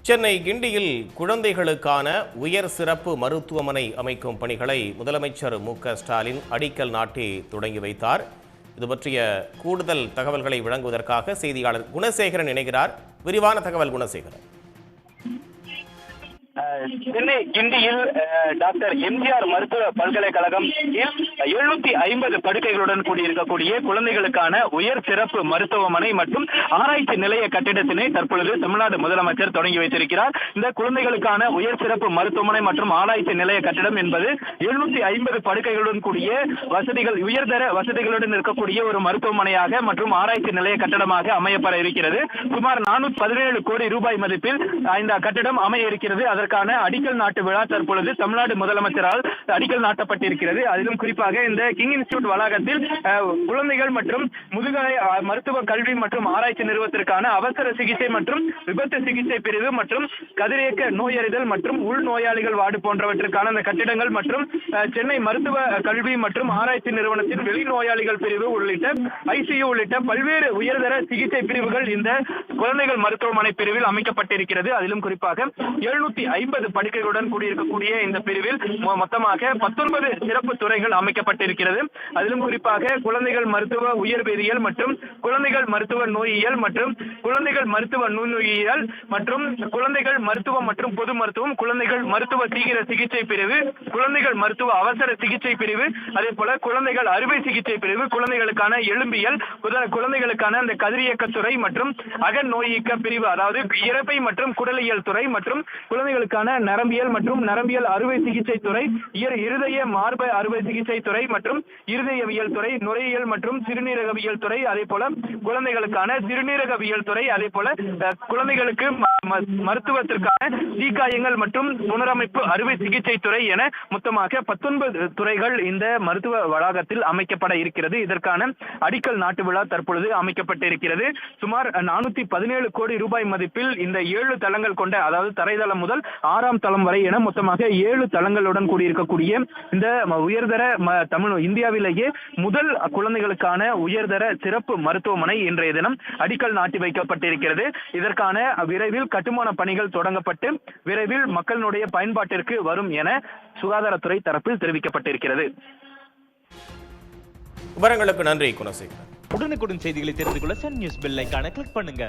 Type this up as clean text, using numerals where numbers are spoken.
சென்னை கிண்டியில் குழந்தைகளுக்கான உயர் சிறப்பு மருத்துவமனை அமைக்கும் பணிகளை முதலமைச்சர் மு.க.ஸ்டாலின் அடிக்கல் நாட்டி தொடங்கி வைத்தார். இது பற்றிய கூடுதல் தகவல்களை வழங்குவதற்காக செய்தியாளர் குணசேகரன் இணைகிறார். விரிவான தகவல் குணசேகரன். சென்னை கிண்டியில் டாக்டர் எம்ஜிஆர் மருத்துவ பல்கலைக்கழகம் 750 படுக்கைகளுடன் கூடியிருக்கக்கூடிய குழந்தைகளுக்கான உயர் சிறப்பு மருத்துவமனை மற்றும் ஆராய்ச்சி நிலைய கட்டிடத்தினை தற்பொழுது தமிழ்நாடு முதலமைச்சர் தொடங்கி வைத்திருக்கிறார். இந்த குழந்தைகளுக்கான உயர் சிறப்பு மருத்துவமனை மற்றும் ஆராய்ச்சி நிலைய கட்டிடம் என்பது 750 படுக்கைகளுடன் கூடிய வசதிகள், உயர்தர வசதிகளுடன் இருக்கக்கூடிய ஒரு மருத்துவமனையாக மற்றும் ஆராய்ச்சி நிலைய கட்டடமாக அமையப்பட இருக்கிறது. சுமார் 417 கோடி ரூபாய் மதிப்பில் இந்த கட்டிடம் அமைய இருக்கிறது. அதற்கான அடிக்கல் நாட்டு விழா தற்பொழுது தமிழ்நாடு முதலமைச்சரால் அடிக்கல் நாட்டப்பட்டிருக்கிறது. அதிலும் குறிப்பாக இந்த கிங் இன்ஸ்டிடியூட் வளாகத்தில் குழந்தைகள் மற்றும் முதுகலை மருத்துவ கல்வி மற்றும் ஆராய்ச்சி நிறுவனத்திற்கான அவசர சிகிச்சை மற்றும் விபத்து சிகிச்சை பிரிவு மற்றும் கதிரியக்க நோயறிதல் மற்றும் உள் நோயாளிகள் வார்டு போன்றவற்றிற்கான இந்த கட்டிடங்கள் மற்றும் சென்னை மருத்துவ கல்வி மற்றும் ஆராய்ச்சி நிறுவனத்தின் வெளி நோயாளிகள் பிரிவு உள்ளிட்ட ஐசியு உள்ளிட்ட பல்வேறு உயர்தர சிகிச்சை பிரிவுகள் இந்த குழந்தைகள் மருத்துவமனை பிரிவில் அமைக்கப்பட்டிருக்கிறது. அதிலும் குறிப்பாக 750 படுக்கைகளுடன் கூடியிருக்கக்கூடிய இந்த பிரிவில் மொத்தமாக 19 சிறப்பு துறைகள் அமைக்கப்பட்டிருக்கிறது. அதிலும் குறிப்பாக குழந்தைகள் மருத்துவ உயிர்வேதியியல் மற்றும் குழந்தைகள் மருத்துவ நோயியல் மற்றும் குழந்தைகள் மருத்துவ நுண்ணுயிரியல் மற்றும் குழந்தைகள் மருத்துவம் மற்றும் பொது மருத்துவம், குழந்தைகள் மருத்துவ தீவிர சிகிச்சை பிரிவு, குழந்தைகள் மருத்துவ அவசர சிகிச்சை பிரிவு, அதே போல குழந்தைகள் அறுவை சிகிச்சை பிரிவு, குழந்தைகளுக்கான எலும்பியல், குழந்தைகளுக்கான அந்த கதிரியக்கத்துறை மற்றும் அக நோயியக்க பிரிவு, அதாவது இறப்பை மற்றும் குடலியல் துறை மற்றும் குழந்தைகளுக்கான நரம்பியல் மற்றும் நரம்பியல் அறுவை சிகிச்சை துறை, இருதய மார்ப அறுவை சிகிச்சை துறை மற்றும் இருதயவியல் துறை, நுரையீரல் மற்றும் சிறுநீரகவியல் துறை, அதே போல குழந்தைகளுக்கான சிறுநீரகவியல் துறை, அதே போல குழந்தைகளுக்கு மருத்துவத்திற்கான தீக்காயங்கள் மற்றும் புனரமைப்பு அறுவை சிகிச்சை துறை என மொத்தமாக 19 துறைகள் இந்த மருத்துவ வளாகத்தில் அமைக்கப்பட இருக்கிறது. இதற்கான அடிக்கல் நாட்டு விழா தற்பொழுது அமைக்கப்பட்டிருக்கிறது. சுமார் 417 கோடி ரூபாய் மதிப்பில் இந்த 7 தளங்கள் கொண்ட, அதாவது தரைதளம் முதல் 6ஆம் தளம் வரை என மொத்தமாக 7 தளங்களுடன் கூடியிருக்கக்கூடிய இந்த உயர்தர இந்தியாவிலேயே முதல் குழந்தைகளுக்கான உயர்தர சிறப்பு மருத்துவமனை இன்றைய தினம் அடிக்கல் நாட்டி வைக்கப்பட்டிருக்கிறது. இதற்கான விரைவில் கட்டுமான பணிகள் தொடங்கப்பட்டு விரைவில் மக்களுடைய பயன்பாட்டிற்கு வரும் என சுகாதாரத்துறை தரப்பில் தெரிவிக்கப்பட்டிருக்கிறது. விவரங்களுக்கு நன்றி குணசேகரன். உடனுக்குடன் செய்திகளை தெரிந்து கொள்ள சன் நியூஸ் பெல் ஐகானை கிளிக் பண்ணுங்க.